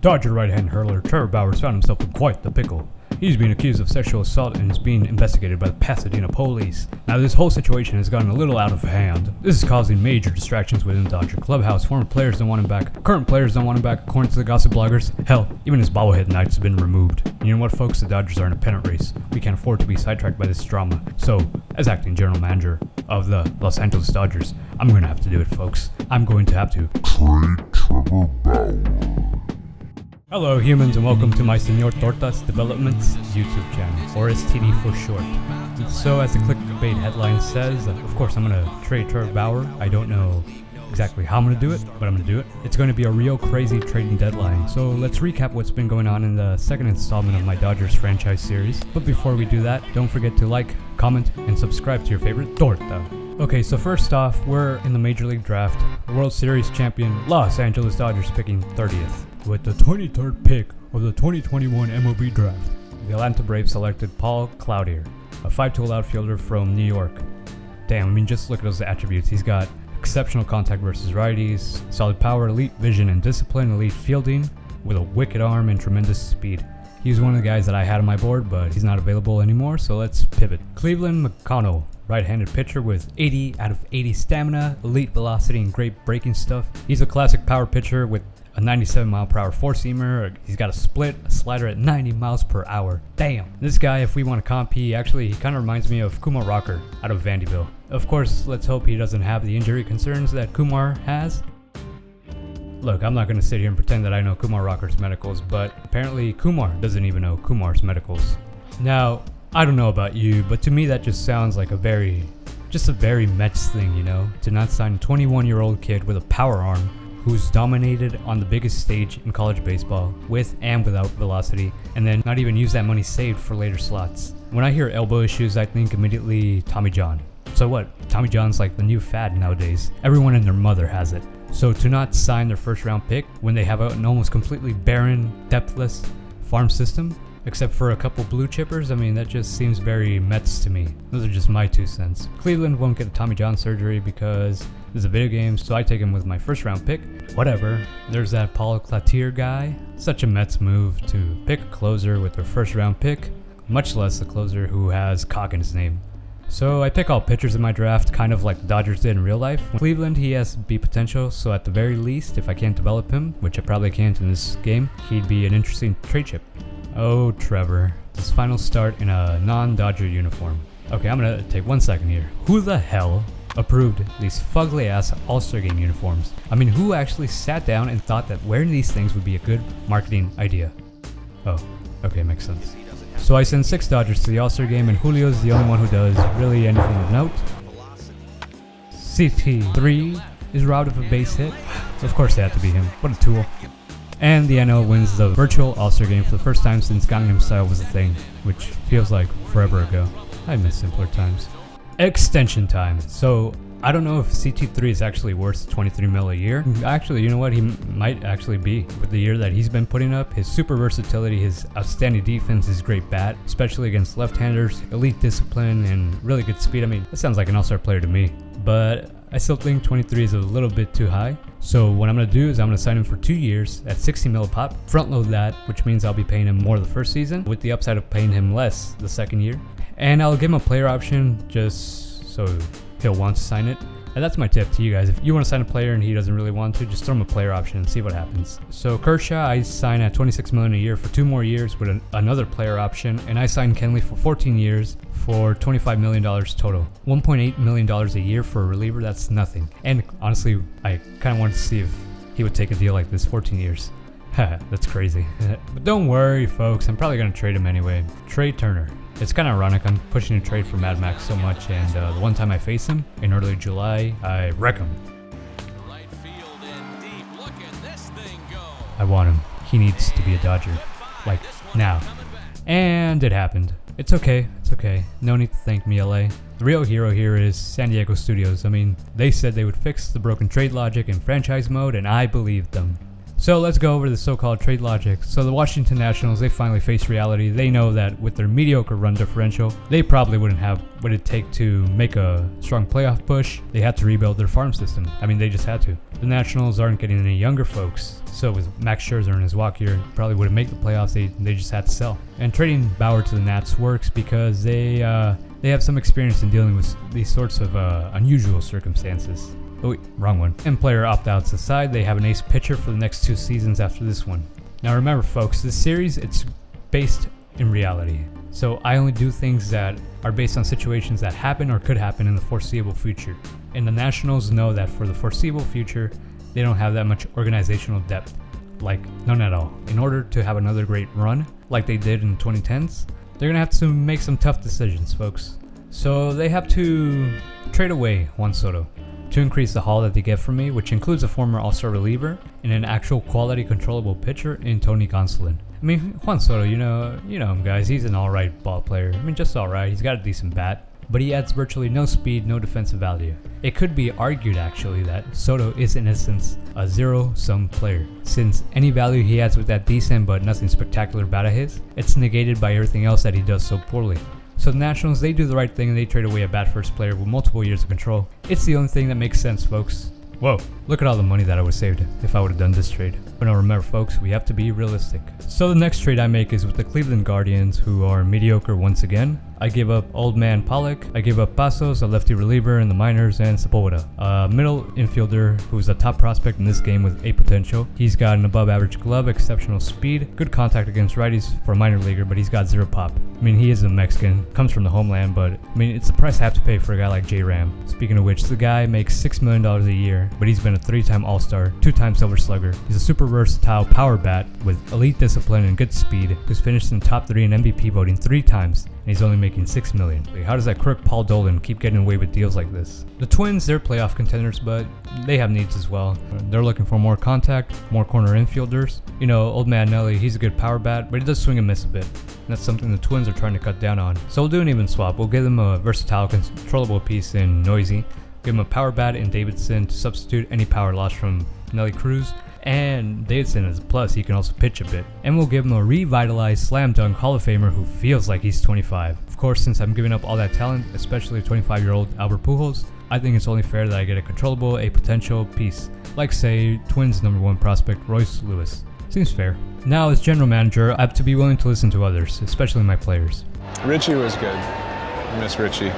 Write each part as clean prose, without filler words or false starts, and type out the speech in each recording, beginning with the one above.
Dodger right-hand hurler Trevor Bauer found himself in quite the pickle. He's being accused of sexual assault and is being investigated by the Pasadena police. Now this whole situation has gotten a little out of hand. This is causing major distractions within the Dodger clubhouse. Former players don't want him back. Current players don't want him back according to the gossip bloggers. Hell, even his bobblehead nights have been removed. And you know what folks, the Dodgers are in a pennant race. We can't afford to be sidetracked by this drama. So, as acting general manager of the Los Angeles Dodgers, I'm going to have to do it folks. I'm going to have to trade Trevor Bauer. Hello humans and welcome to my Senor Tortas Developments YouTube channel, or STD for short. So as the clickbait headline says, of course I'm going to trade Trevor Bauer. I don't know exactly how I'm going to do it, but I'm going to do it. It's going to be a real crazy trading deadline. So let's recap what's been going on in the second installment of my Dodgers franchise series. But before we do that, don't forget to like, comment, and subscribe to your favorite torta. Okay, so first off, we're in the Major League Draft. The World Series champion Los Angeles Dodgers picking 30th. With the 23rd pick of the 2021 MLB Draft, the Atlanta Braves selected Paul Cloutier, a 5-tool outfielder from New York. Damn, I mean just look at those attributes. He's got exceptional contact versus righties, solid power, elite vision and discipline, elite fielding, with a wicked arm and tremendous speed. He's one of the guys that I had on my board, but he's not available anymore, so let's pivot. Cleveland McConnell, right-handed pitcher with 80 out of 80 stamina, elite velocity and great breaking stuff. He's a classic power pitcher with a 97-mile-per-hour four-seamer. He's got a split, a slider at 90 miles per hour. Damn. This guy, if we want to comp, he kind of reminds me of Kumar out of Vandyville. Of course, let's hope he doesn't have the injury concerns that Kumar has. Look, I'm not going to sit here and pretend that I know Kumar's medicals, but apparently Kumar doesn't even know Kumar's medicals. Now, I don't know about you, but to me that just sounds like a very Mets thing, you know? To not sign a 21-year-old kid with a power arm who's dominated on the biggest stage in college baseball with and without velocity, and then not even use that money saved for later slots. When I hear elbow issues, I think immediately Tommy John. So what? Tommy John's like the new fad nowadays. Everyone and their mother has it. So to not sign their first round pick when they have an almost completely barren, depthless farm system, except for a couple blue chippers, I mean, that just seems very Mets to me. Those are just my 2 cents. Cleveland won't get a Tommy John surgery because this is a video game, so I take him with my first round pick. Whatever. There's that Paul Cloutier guy. Such a Mets move to pick a closer with their first round pick, much less a closer who has cock in his name. So I pick all pitchers in my draft, kind of like the Dodgers did in real life. In Cleveland, he has B potential, so at the very least, if I can't develop him, which I probably can't in this game, he'd be an interesting trade chip. Oh, Trevor. His final start in a non-Dodger uniform. Okay, I'm gonna take 1 second here. Who the hell approved these fugly ass All-Star Game uniforms? I mean, who actually sat down and thought that wearing these things would be a good marketing idea? Oh, okay, makes sense. So I send 6 Dodgers to the All-Star Game, and Julio's the only one who does really anything of note. CT3 is robbed of a base hit. Of course it had to be him. What a tool. And the NL wins the virtual All-Star Game for the first time since Gangnam Style was a thing, which feels like forever ago. I miss simpler times. Extension time. So I don't know if CT3 is actually worth 23 mil a year. Actually, you know what? He might actually be. With the year that he's been putting up, his super versatility, his outstanding defense, his great bat, especially against left-handers, elite discipline, and really good speed. I mean, that sounds like an all-star player to me. But I still think 23 is a little bit too high. So what I'm going to do is I'm going to sign him for 2 years at 60 mil a pop, front load that, which means I'll be paying him more the first season with the upside of paying him less the second year. And I'll give him a player option just so he'll want to sign it. And that's my tip to you guys. If you want to sign a player and he doesn't really want to, just throw him a player option and see what happens. So Kershaw, I sign at $26 million a year for 2 more years with another player option. And I signed Kenley for 14 years for $25 million total. $1.8 million a year for a reliever, that's nothing. And honestly, I kind of wanted to see if he would take a deal like this, 14 years. That's crazy. But don't worry, folks. I'm probably going to trade him anyway. Trade Turner. It's kind of ironic. I'm pushing a trade for Mad Max so much, and the one time I face him in early July, I wreck him. Right field and deep. Look at this thing go. I want him. He needs to be a Dodger. Like, now. And it happened. It's okay. It's okay. No need to thank me, LA. The real hero here is San Diego Studios. I mean, they said they would fix the broken trade logic in franchise mode, and I believed them. So let's go over the so-called trade logic. So the Washington Nationals, they finally face reality. They know that with their mediocre run differential, they probably wouldn't have what it'd take to make a strong playoff push. They had to rebuild their farm system. I mean, they just had to. The Nationals aren't getting any younger folks. So with Max Scherzer in his walk year, probably wouldn't make the playoffs. They just had to sell. And trading Bauer to the Nats works because they have some experience in dealing with these sorts of unusual circumstances. Oh wait, wrong one. And player opt-outs aside, they have an ace pitcher for the next 2 seasons after this one. Now remember folks, this series, it's based in reality. So I only do things that are based on situations that happen or could happen in the foreseeable future. And the Nationals know that for the foreseeable future, they don't have that much organizational depth. Like, none at all. In order to have another great run, like they did in the 2010s, they're gonna have to make some tough decisions, folks. So they have to trade away Juan Soto to increase the haul that they get from me, which includes a former all-star reliever and an actual quality controllable pitcher in Tony Gonsolin. I mean, Juan Soto, you know him, guys. He's an alright ball player. I mean, just alright. He's got a decent bat, but he adds virtually no speed, no defensive value. It could be argued, actually, that Soto is in essence a zero-sum player, since any value he adds with that decent but nothing spectacular bat of his, it's negated by everything else that he does so poorly. So the Nationals, they do the right thing and they trade away a bat-first player with multiple years of control. It's the only thing that makes sense, folks. Whoa, look at all the money that I would have saved if I would have done this trade. But now remember folks, we have to be realistic. So the next trade I make is with the Cleveland Guardians, who are mediocre once again. I give up Old Man Pollock, I give up Passos, a lefty reliever in the minors, and Sepulveda, a middle infielder who's a top prospect in this game with a potential. He's got an above average glove, exceptional speed, good contact against righties for a minor leaguer, but he's got 0 pop. I mean, he is a Mexican, comes from the homeland, but I mean, it's the price I have to pay for a guy like J Ram. Speaking of which, the guy makes $6 million a year, but he's been a 3-time All-Star, 2-time Silver Slugger. He's a super versatile power bat with elite discipline and good speed, who's finished in top 3 in MVP voting 3 times, and he's only making $6 million. How does that crook Paul Dolan keep getting away with deals like this? The Twins, they're playoff contenders, but they have needs as well. They're looking for more contact, more corner infielders. You know, Old Man Nelly, he's a good power bat, but he does swing and miss a bit. And that's something the Twins are trying to cut down on. So we'll do an even swap. We'll give them a versatile, controllable piece in Noisy. Give him a power bat in Davidson to substitute any power lost from Nelly Cruz. And Davidson is a plus, he can also pitch a bit. And we'll give him a revitalized slam dunk Hall of Famer who feels like he's 25. Of course, since I'm giving up all that talent, especially 25-year-old Albert Pujols, I think it's only fair that I get a controllable, a potential piece. Like say, Twins #1 prospect Royce Lewis. Seems fair. Now as general manager, I have to be willing to listen to others, especially my players. Richy was good. I miss Richy.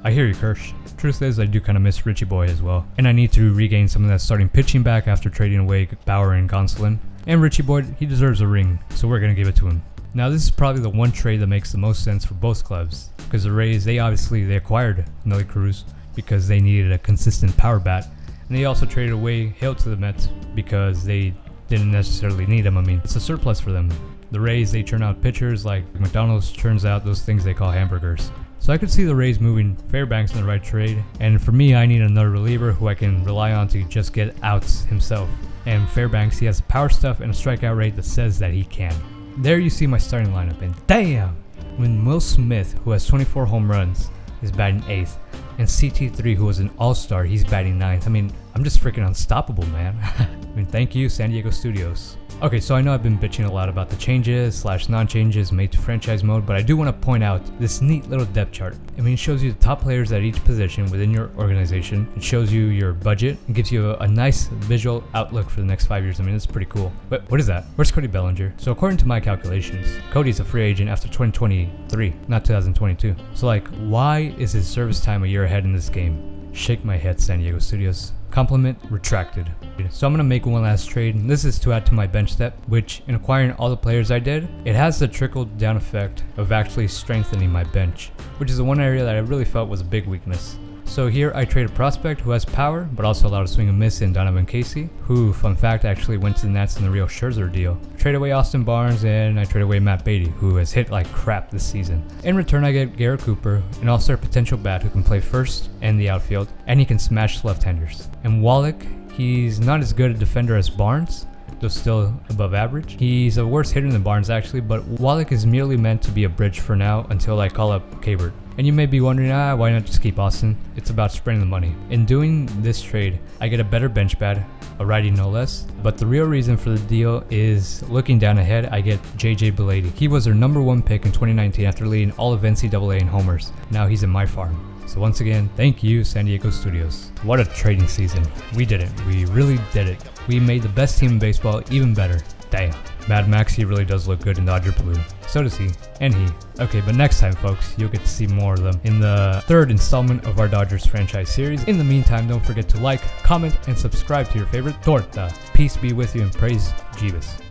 I hear you, Kirsch. Truth is, I do kind of miss Richy Boy as well. And I need to regain some of that starting pitching back after trading away Bauer and Gonsolin. And Richy Boy, he deserves a ring, so we're going to give it to him. Now this is probably the one trade that makes the most sense for both clubs. Because the Rays, they acquired Nelly Cruz because they needed a consistent power bat. And they also traded away Hale to the Mets because they didn't necessarily need him. I mean, it's a surplus for them. The Rays, they churn out pitchers like McDonald's churns out those things they call hamburgers. So I could see the Rays moving Fairbanks in the right trade, and for me, I need another reliever who I can rely on to just get outs himself. And Fairbanks, he has the power stuff and a strikeout rate that says that he can. There you see my starting lineup, and damn! When Will Smith, who has 24 home runs, is batting 8th, and CT3, who was an all-star, he's batting 9th. I mean, I'm just freaking unstoppable, man. I mean, thank you, San Diego Studios. Okay, so I know I've been bitching a lot about the changes / non-changes made to franchise mode, but I do want to point out this neat little depth chart. I mean, it shows you the top players at each position within your organization. It shows you your budget and gives you a nice visual outlook for the next 5 years. I mean, it's pretty cool. But what is that? Where's Cody Bellinger? So according to my calculations, Cody's a free agent after 2023, not 2022. So like, why is his service time a year ahead in this game? Shake my head, San Diego Studios. Compliment retracted. So I'm going to make one last trade, and this is to add to my bench depth, which in acquiring all the players I did, it has the trickle down effect of actually strengthening my bench, which is the one area that I really felt was a big weakness. So here I trade a prospect who has power, but also allowed a swing and miss in Donovan Casey, who, fun fact, actually went to the Nats in the real Scherzer deal. Trade away Austin Barnes, and I trade away Matt Beatty, who has hit like crap this season. In return, I get Garrett Cooper, an all-star potential bat who can play first and the outfield, and he can smash left-handers. And Wallach, he's not as good a defender as Barnes, though still above average. He's a worse hitter than Barnes actually, but Wallach is merely meant to be a bridge for now until I call up Cabert. And you may be wondering, why not just keep Austin? It's about spreading the money. In doing this trade, I get a better bench bat, a righty no less, but the real reason for the deal is looking down ahead, I get JJ Belady. He was their #1 pick in 2019 after leading all of NCAA in homers. Now he's in my farm. So once again, thank you, San Diego Studios. What a trading season. We did it. We really did it. We made the best team in baseball even better. Damn. Mad Max, he really does look good in Dodger blue. So does he. And he. Okay, but next time, folks, you'll get to see more of them in the 3rd installment of our Dodgers franchise series. In the meantime, don't forget to like, comment, and subscribe to your favorite torta. Peace be with you and praise Jeebus.